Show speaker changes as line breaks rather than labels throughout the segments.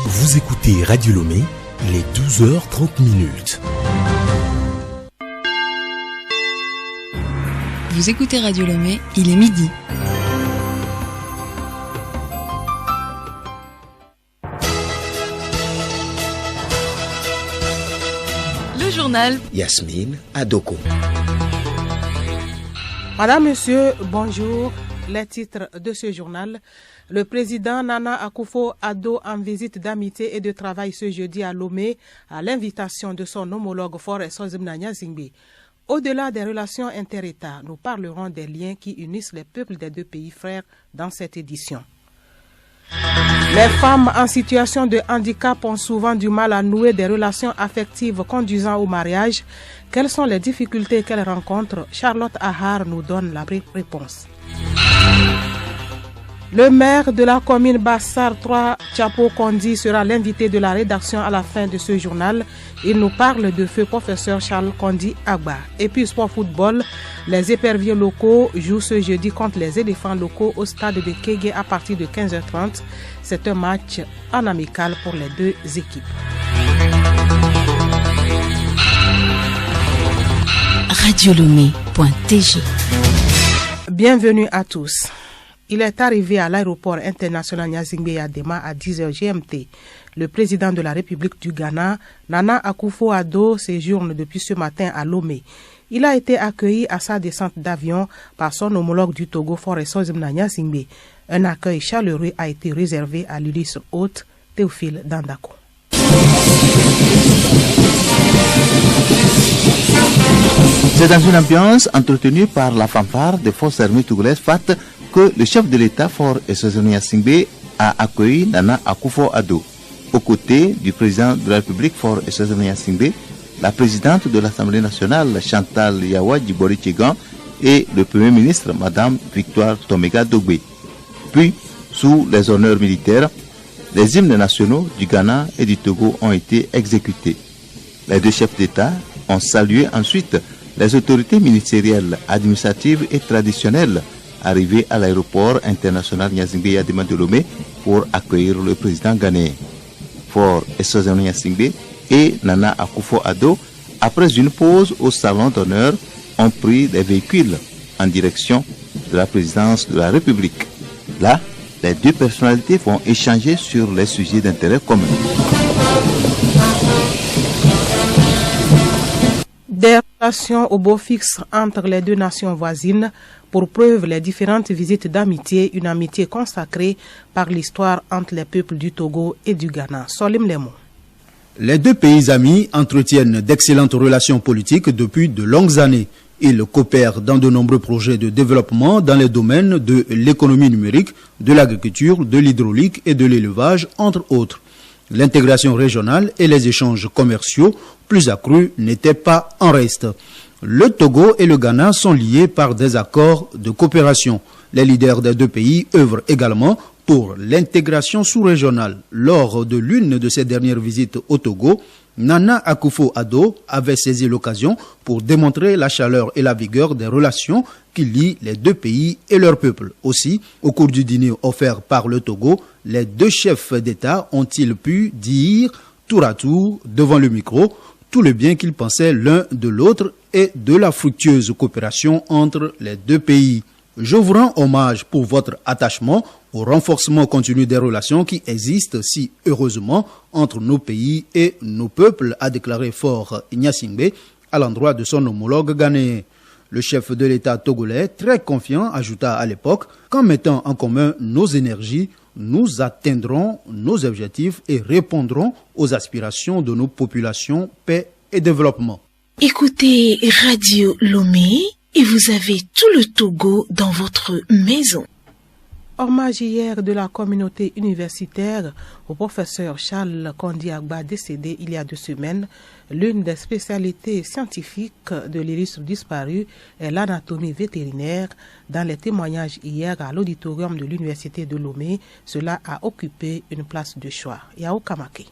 Vous écoutez Radio Lomé, il est 12h30.
Vous écoutez Radio Lomé, il est midi. Le journal
Yasmine Adoko.
Madame, Monsieur, bonjour. Les titres de ce journal. Le président Nana Akufo-Addo en visite d'amitié et de travail ce jeudi à Lomé à l'invitation de son homologue Faure Sozimna Nyazingbe. Au-delà des relations inter-États, nous parlerons des liens qui unissent les peuples des deux pays frères dans cette édition. Les femmes en situation de handicap ont souvent du mal à nouer des relations affectives conduisant au mariage. Quelles sont les difficultés qu'elles rencontrent? Charlotte Ahar nous donne la réponse. Le maire de la commune Bassar 3, Tchapo Kondi, sera l'invité de la rédaction à la fin de ce journal. Il nous parle de feu professeur Charles Kondi Agba. Et puis sport football, les éperviers locaux jouent ce jeudi contre les éléphants locaux au stade de Kégué à partir de 15h30. C'est un match en amical pour les deux équipes.
Radiolomé.tg.
Bienvenue à tous. Il est arrivé à l'aéroport international Nyazingbe Adema à 10h GMT. Le président de la République du Ghana, Nana Akufo-Addo, séjourne depuis ce matin à Lomé. Il a été accueilli à sa descente d'avion par son homologue du Togo, Faure Sozimna Nyazingbe. Un accueil chaleureux a été réservé à l'illustre hôte Théophile Dandako.
C'est dans une ambiance entretenue par la fanfare des forces armées togolaises FAT que le chef de l'État Faure Sozimna Nyazingbe a accueilli Nana Akufo-Addo. Aux côtés du président de la République Faure Sozimna Nyazingbe, la présidente de l'Assemblée nationale Chantal Yawa Djibori Tchegan et le premier ministre Madame Victoire Tomega Dogbe. Puis, sous les honneurs militaires, les hymnes nationaux du Ghana et du Togo ont été exécutés. Les deux chefs d'État ont salué ensuite les autorités ministérielles, administratives et traditionnelles arrivées à l'aéroport international Nyazingbe Adema de Lomé pour accueillir le président ghanéen. Faure Sozimna Nyazingbe et Nana Akufo-Addo, après une pause au salon d'honneur, ont pris des véhicules en direction de la présidence de la République. Là, les deux personnalités vont échanger sur les sujets d'intérêt commun.
Des relations au beau fixe entre les deux nations voisines, pour preuve les différentes visites d'amitié, une amitié consacrée par l'histoire entre les peuples du Togo et du Ghana. Solim Lemo.
Les deux pays amis entretiennent d'excellentes relations politiques depuis de longues années. Ils coopèrent dans de nombreux projets de développement dans les domaines de l'économie numérique, de l'agriculture, de l'hydraulique et de l'élevage, entre autres. L'intégration régionale et les échanges commerciaux plus accrus n'étaient pas en reste. Le Togo et le Ghana sont liés par des accords de coopération. Les leaders des deux pays œuvrent également pour l'intégration sous-régionale. Lors de l'une de ses dernières visites au Togo, Nana Akufo-Addo avait saisi l'occasion pour démontrer la chaleur et la vigueur des relations qui lient les deux pays et leurs peuples. Aussi, au cours du dîner offert par le Togo, les deux chefs d'État ont-ils pu dire tour à tour devant le micro tout le bien qu'ils pensaient l'un de l'autre et de la fructueuse coopération entre les deux pays. Je vous rends hommage pour votre attachement au renforcement continu des relations qui existent si heureusement entre nos pays et nos peuples, a déclaré Faure Nyazingbe à l'endroit de son homologue ghanéen. Le chef de l'État togolais, très confiant, ajouta à l'époque qu'en mettant en commun nos énergies, nous atteindrons nos objectifs et répondrons aux aspirations de nos populations, paix et développement.
Écoutez Radio Lomé et vous avez tout le Togo dans votre maison.
Hommage hier de la communauté universitaire au professeur Charles Kondi Agba décédé il y a 2 semaines. L'une des spécialités scientifiques de l'illustre disparu est l'anatomie vétérinaire. Dans les témoignages hier à l'auditorium de l'université de Lomé, cela a occupé une place de choix. Yao Kamake.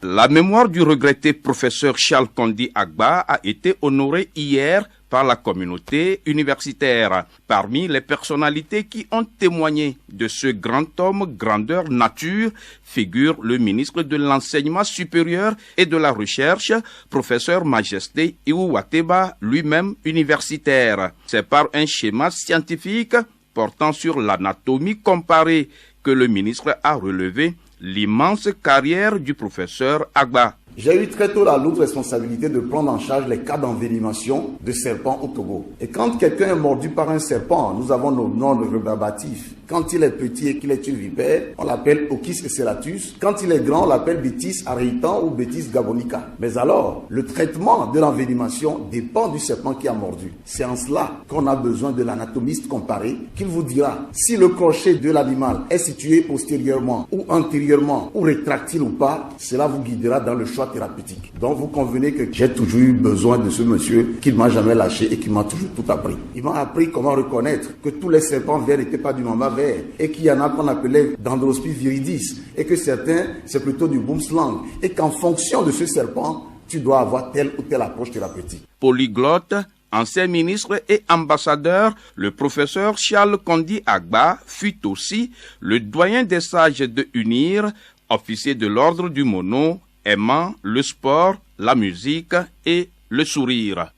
La mémoire du regretté professeur Charles Kondi Agba a été honorée hier
par la communauté universitaire. Parmi les personnalités qui ont témoigné de ce grand homme grandeur nature figure le ministre de l'Enseignement supérieur et de la Recherche, professeur Majesté Iwuateba, lui-même universitaire. C'est par un schéma scientifique portant sur l'anatomie comparée que le ministre a relevé l'immense carrière du professeur Agba.
J'ai eu très tôt la lourde responsabilité de prendre en charge les cas d'envenimation de serpents au Togo. Et quand quelqu'un est mordu par un serpent, nous avons nos noms rébarbatifs. Quand il est petit et qu'il est une vipère, on l'appelle Ochis ecellatus. Quand il est grand, on l'appelle Betis arreitan ou Betis gabonica. Mais alors, le traitement de l'envenimation dépend du serpent qui a mordu. C'est en cela qu'on a besoin de l'anatomiste comparé qu'il vous dira si le crochet de l'animal est situé postérieurement ou antérieurement ou rétractile ou pas. Cela vous guidera dans le choix thérapeutique. Donc vous convenez que j'ai toujours eu besoin de ce monsieur qui ne m'a jamais lâché et qui m'a toujours tout appris. Il m'a appris comment reconnaître que tous les serpents verts n'étaient pas du mama vert et qu'il y en a qu'on appelait Dendrospis viridis et que certains c'est plutôt du boomslang et qu'en fonction de ce serpent tu dois avoir telle ou telle approche thérapeutique.
Polyglotte, ancien ministre et ambassadeur, le professeur Charles Kondi Agba fut aussi le doyen des sages de UNIR, officier de l'ordre du Mono, aimant le sport, la musique et le sourire.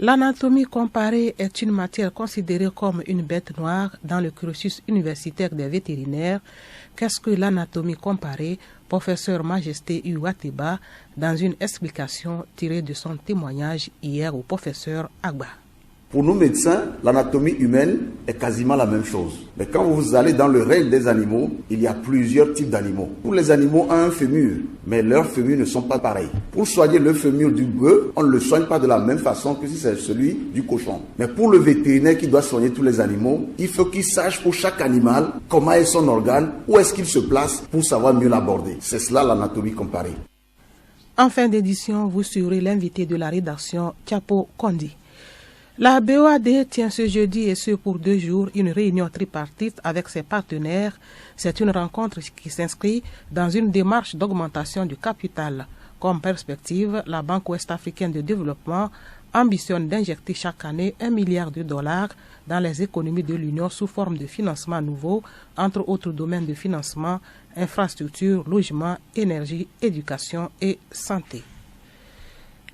L'anatomie comparée est une matière considérée comme une bête noire dans le cursus universitaire des vétérinaires. Qu'est-ce que l'anatomie comparée? Professeur Majesté Iwuateba, dans une explication tirée de son témoignage hier au professeur Agba.
Pour nous médecins, l'anatomie humaine est quasiment la même chose. Mais quand vous allez dans le règne des animaux, il y a plusieurs types d'animaux. Tous les animaux ont un fémur, mais leurs fémurs ne sont pas pareils. Pour soigner le fémur du bœuf, on ne le soigne pas de la même façon que si c'est celui du cochon. Mais pour le vétérinaire qui doit soigner tous les animaux, il faut qu'il sache pour chaque animal comment est son organe, où est-ce qu'il se place pour savoir mieux l'aborder. C'est cela l'anatomie comparée.
En fin d'édition, vous serez l'invité de la rédaction Chapo Kondi. La BOAD tient ce jeudi et ce pour 2 jours une réunion tripartite avec ses partenaires. C'est une rencontre qui s'inscrit dans une démarche d'augmentation du capital. Comme perspective, la Banque ouest-africaine de développement ambitionne d'injecter chaque année $1 milliard dans les économies de l'Union sous forme de financement nouveau, entre autres domaines de financement, infrastructures, logement, énergie, éducation et santé.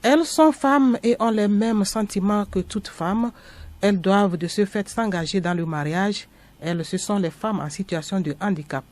Elles sont femmes et ont les mêmes sentiments que toutes femmes. Elles doivent de ce fait s'engager dans le mariage. Elles, ce sont les femmes en situation de handicap.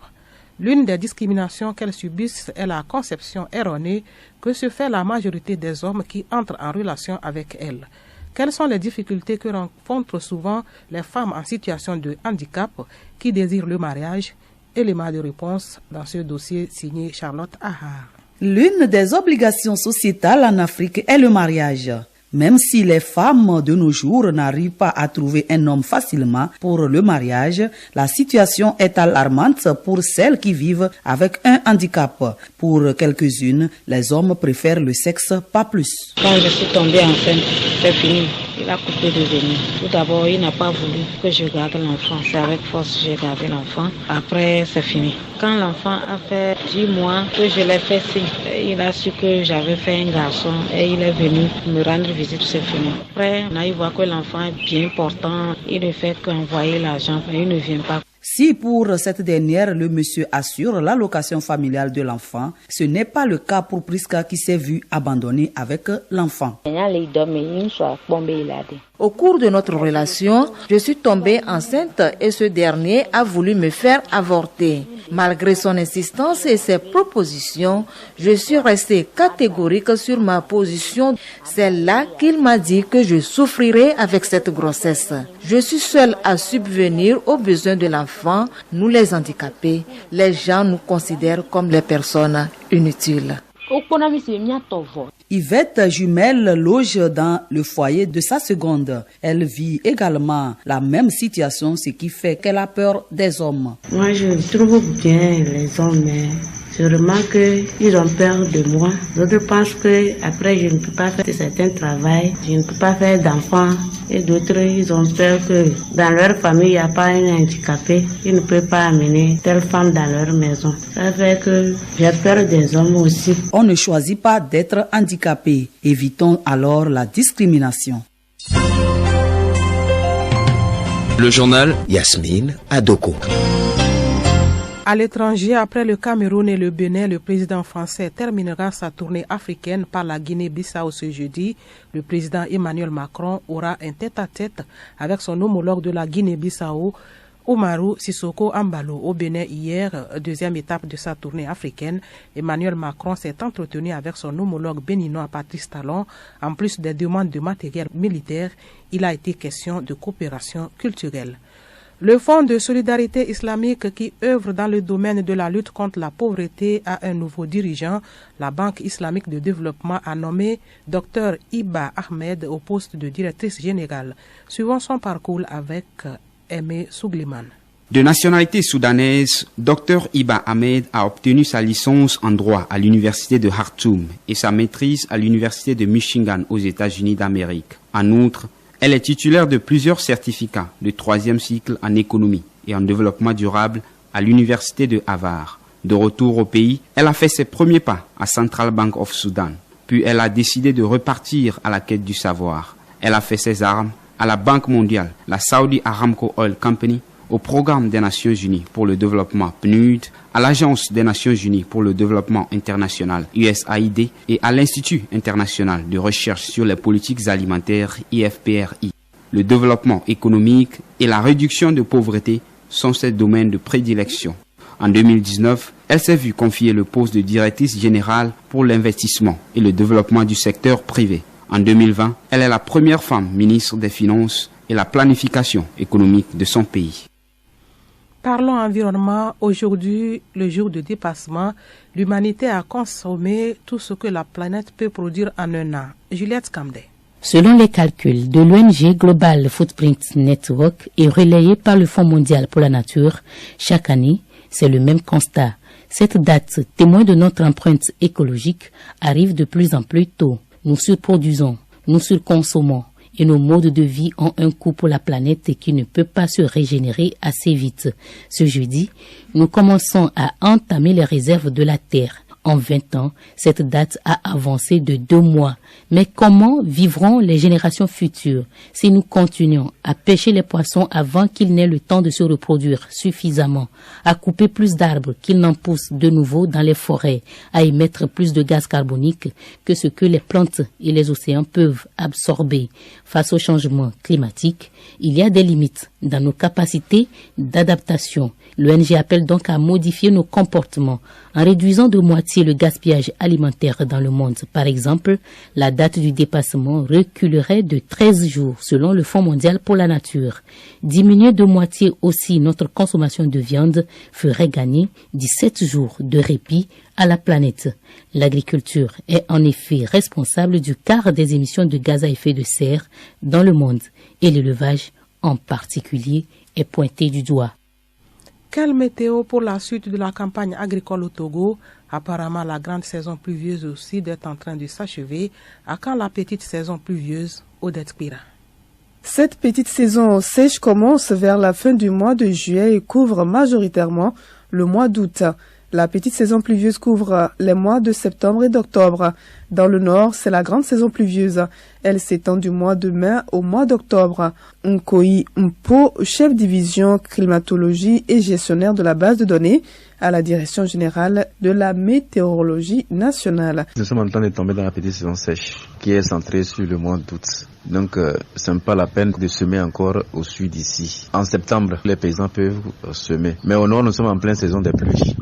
L'une des discriminations qu'elles subissent est la conception erronée que se fait la majorité des hommes qui entrent en relation avec elles. Quelles sont les difficultés que rencontrent souvent les femmes en situation de handicap qui désirent le mariage? Élément de réponse dans ce dossier signé Charlotte Ahar.
L'une des obligations sociétales en Afrique est le mariage. Même si les femmes de nos jours n'arrivent pas à trouver un homme facilement pour le mariage, la situation est alarmante pour celles qui vivent avec un handicap. Pour quelques-unes, les hommes préfèrent le sexe, pas plus.
Quand je suis tombée enceinte, c'est fini. Il a coupé de venir. Tout d'abord, il n'a pas voulu que je garde l'enfant. C'est avec force que j'ai gardé l'enfant. Après, c'est fini. Quand l'enfant a fait 10 mois que je l'ai fait signe, il a su que j'avais fait un garçon et il est venu me rendre visite, c'est fini. Après, on a eu voir que l'enfant est bien portant. Il ne fait qu'envoyer l'argent, mais il ne vient pas.
Si pour cette dernière, le monsieur assure l'allocation familiale de l'enfant, ce n'est pas le cas pour Priska qui s'est vue abandonnée avec l'enfant.
Au cours de notre relation, je suis tombée enceinte et ce dernier a voulu me faire avorter. Malgré son insistance et ses propositions, je suis restée catégorique sur ma position. C'est là qu'il m'a dit que je souffrirais avec cette grossesse. Je suis seule à subvenir aux besoins de l'enfant. Nous les handicapés, les gens nous considèrent comme les personnes inutiles.
Yvette Jumelle loge dans le foyer de sa seconde. Elle vit également la même situation, ce qui fait qu'elle a peur des hommes.
Moi, je trouve bien les hommes, mais je remarque qu'ils ont peur de moi. D'autres pensent que après je ne peux pas faire certains travaux, je ne peux pas faire d'enfants. Et d'autres, ils ont peur que dans leur famille, il n'y a pas un handicapé. Ils ne peuvent pas amener telle femme dans leur maison. Ça fait que j'ai peur des hommes aussi.
On ne choisit pas d'être handicapé. Évitons alors la discrimination.
Le journal Yasmine Adoko.
À l'étranger, après le Cameroun et le Bénin, le président français terminera sa tournée africaine par la Guinée-Bissau ce jeudi. Le président Emmanuel Macron aura un tête-à-tête avec son homologue de la Guinée-Bissau, Oumarou Sissoko Ambalo, au Bénin hier, deuxième étape de sa tournée africaine. Emmanuel Macron s'est entretenu avec son homologue béninois Patrice Talon. En plus des demandes de matériel militaire, il a été question de coopération culturelle. Le Fonds de solidarité islamique qui œuvre dans le domaine de la lutte contre la pauvreté a un nouveau dirigeant. La Banque islamique de développement a nommé Dr Iba Ahmed au poste de directrice générale. Suivons son parcours avec Aimé Sougliman.
De nationalité soudanaise, Dr Iba Ahmed a obtenu sa licence en droit à l'université de Khartoum et sa maîtrise à l'université de Michigan aux États-Unis d'Amérique. En outre, elle est titulaire de plusieurs certificats de 3e cycle en économie et en développement durable à l'université de Harvard. De retour au pays, elle a fait ses premiers pas à Central Bank of Sudan. Puis elle a décidé de repartir à la quête du savoir. Elle a fait ses armes à la Banque mondiale, la Saudi Aramco Oil Company, au Programme des Nations Unies pour le développement PNUD, à l'Agence des Nations Unies pour le développement international USAID et à l'Institut international de recherche sur les politiques alimentaires IFPRI. Le développement économique et la réduction de pauvreté sont ses domaines de prédilection. En 2019, elle s'est vue confier le poste de directrice générale pour l'investissement et le développement du secteur privé. En 2020, elle est la première femme ministre des Finances et la planification économique de son pays.
Parlons environnement. Aujourd'hui, le jour de dépassement, l'humanité a consommé tout ce que la planète peut produire en un an. Juliette Camdet.
Selon les calculs de l'ONG Global Footprint Network et relayés par le Fonds mondial pour la nature, chaque année, c'est le même constat. Cette date, témoin de notre empreinte écologique, arrive de plus en plus tôt. Nous surproduisons, nous surconsommons. Et nos modes de vie ont un coût pour la planète qui ne peut pas se régénérer assez vite. Ce jeudi, nous commençons à entamer les réserves de la Terre. En 20 ans, cette date a avancé de 2 mois. Mais comment vivront les générations futures si nous continuons à pêcher les poissons avant qu'ils n'aient le temps de se reproduire suffisamment, à couper plus d'arbres qu'ils n'en poussent de nouveau dans les forêts, à émettre plus de gaz carbonique que ce que les plantes et les océans peuvent absorber? Face au changement climatique, il y a des limites dans nos capacités d'adaptation. L'ONG appelle donc à modifier nos comportements en réduisant de moitié le gaspillage alimentaire dans le monde. Par exemple, la date du dépassement reculerait de 13 jours selon le Fonds mondial pour la nature. Diminuer de moitié aussi notre consommation de viande ferait gagner 17 jours de répit à la planète. L'agriculture est en effet responsable du quart des émissions de gaz à effet de serre dans le monde et l'élevage en particulier est pointé du doigt.
Quelle météo pour la suite de la campagne agricole au Togo? Apparemment, la grande saison pluvieuse aussi est en train de s'achever. À quand la petite saison pluvieuse? Odette Pira.
Cette petite saison sèche commence vers la fin du mois de juillet et couvre majoritairement le mois d'août. La petite saison pluvieuse couvre les mois de septembre et d'octobre. Dans le nord, c'est la grande saison pluvieuse. Elle s'étend du mois de mai au mois d'octobre. Nkoi Mpo, chef division climatologie et gestionnaire de la base de données à la Direction générale de la météorologie nationale.
Nous sommes en train de tomber dans la petite saison sèche qui est centrée sur le mois d'août. Donc, ce n'est pas la peine de semer encore au sud ici. En septembre, les paysans peuvent semer. Mais au nord, nous sommes en pleine saison des pluies.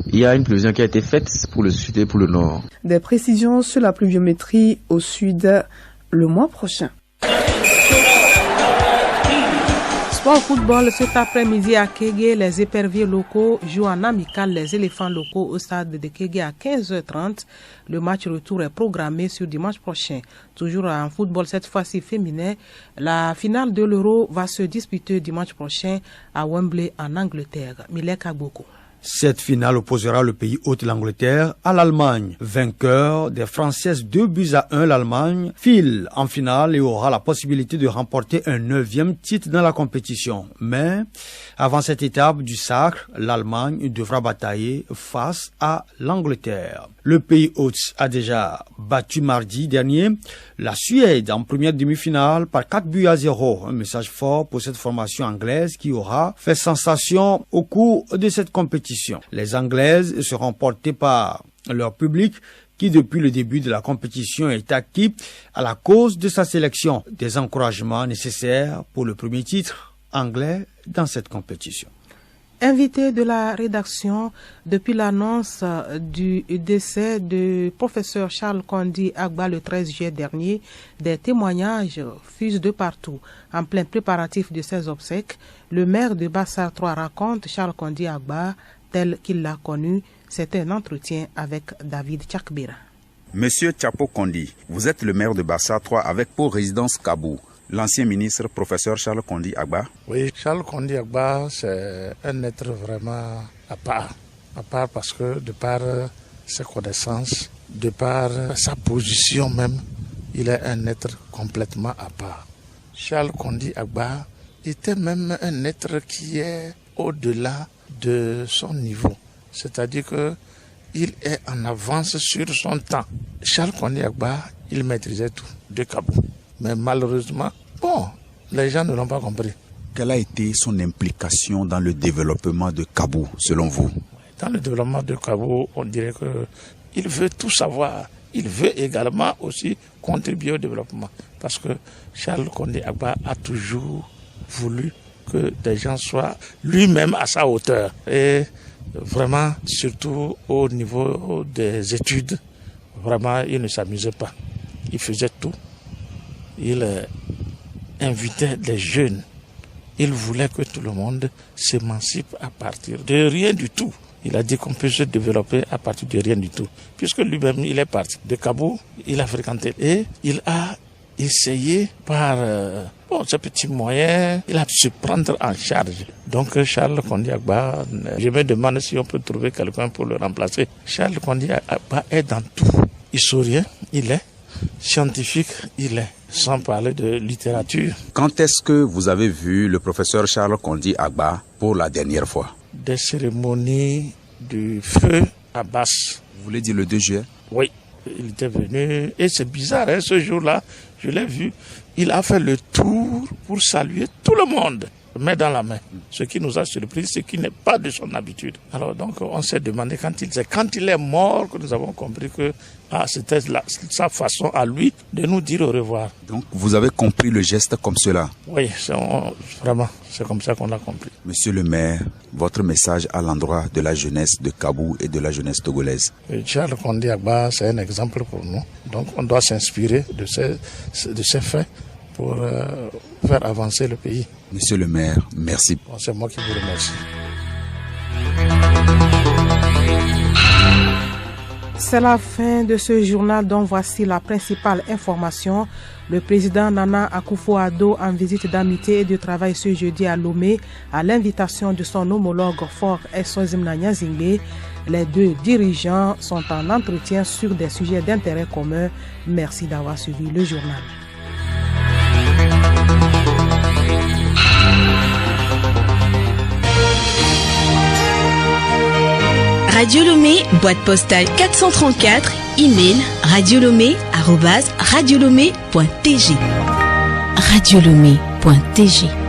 Il y a une prévision qui a été faite pour le sud et pour le nord.
Des précisions sur la pluviométrie au sud le mois prochain.
Sport football, cet après-midi à Kégué, les éperviers locaux jouent en amical les éléphants locaux au stade de Kégué à 15h30. Le match retour est programmé sur dimanche prochain. Toujours en football, cette fois-ci féminin, la finale de l'Euro va se disputer dimanche prochain à Wembley en Angleterre. Milek Agboko.
Cette finale opposera le pays hôte, l'Angleterre, à l'Allemagne. Vainqueur des Françaises 2-1, l'Allemagne file en finale et aura la possibilité de remporter un 9e titre dans la compétition. Mais avant cette étape du sacre, l'Allemagne devra batailler face à l'Angleterre. Le pays hôte a déjà battu mardi dernier la Suède en première demi-finale par 4-0. Un message fort pour cette formation anglaise qui aura fait sensation au cours de cette compétition. Les Anglaises seront portées par leur public qui depuis le début de la compétition est acquis à la cause de sa sélection. Des encouragements nécessaires pour le premier titre anglais dans cette compétition.
Invité de la rédaction, depuis l'annonce du décès du professeur Charles Kondi Agba le 13 juillet dernier, des témoignages fusent de partout. En plein préparatif de ses obsèques, le maire de Bassar 3 raconte Charles Kondi Agba tel qu'il l'a connu. C'est un entretien avec David Tchakbira.
Monsieur Tchapo Kondi, vous êtes le maire de Bassar 3 avec pour résidence Kabou. L'ancien ministre, professeur Charles Kondi Agba.
Oui, Charles Kondi Agba, c'est un être vraiment à part parce que de par ses connaissances, de par sa position même, il est un être complètement à part. Charles Kondi Agba était même un être qui est au-delà de son niveau, c'est-à-dire que il est en avance sur son temps. Charles Kondi Agba, il maîtrisait tout de Kabou. Mais malheureusement, les gens ne l'ont pas compris.
Quelle a été son implication dans le développement de Kabou, selon vous?
Dans le développement de Kabou, on dirait qu'il veut tout savoir. Il veut également aussi contribuer au développement. Parce que Charles Kondi Agba a toujours voulu que des gens soient lui-même à sa hauteur. Et vraiment, surtout au niveau des études, vraiment, il ne s'amusait pas. Il faisait tout. Il invitait les jeunes. Il voulait que tout le monde s'émancipe à partir de rien du tout. Il a dit qu'on peut se développer à partir de rien du tout. Puisque lui-même, il est parti de Kabou, il a fréquenté et il a essayé par ses petits moyens, il a se prendre en charge. Donc Charles Kondi Agba, je me demande si on peut trouver quelqu'un pour le remplacer. Charles Kondi Agba est dans tout. Historien, il est. Scientifique, il est. Sans parler de littérature.
Quand est-ce que vous avez vu le professeur Charles Kondi Agba pour la dernière fois?
Des cérémonies du feu à Basse.
Vous voulez dire le 2 juillet?
Oui, il était venu. Et c'est bizarre, hein, ce jour-là, je l'ai vu. Il a fait le tour pour saluer tout le monde, main dans la main. Ce qui nous a surpris, c'est qu'il n'est pas de son habitude. Alors donc, on s'est demandé quand il est mort que nous avons compris que c'était sa façon à lui de nous dire au revoir.
Donc, vous avez compris le geste comme cela?
Oui, vraiment, c'est comme ça qu'on l'a compris.
Monsieur le maire, votre message à l'endroit de la jeunesse de Kabou et de la jeunesse togolaise?
Charles Kondi Agba, c'est un exemple pour nous. Donc, on doit s'inspirer de ces faits pour faire avancer le pays.
Monsieur le maire, merci.
Bon, c'est moi qui vous remercie.
C'est la fin de ce journal dont voici la principale information. Le président Nana Akufo-Addo en visite d'amitié et de travail ce jeudi à Lomé à l'invitation de son homologue Fort Eswazimna Nyazingbe. Les deux dirigeants sont en entretien sur des sujets d'intérêt commun. Merci d'avoir suivi le journal.
Radio Lomé, boîte postale 434, email radiolomé@radiolomé.tg. Radiolomé.tg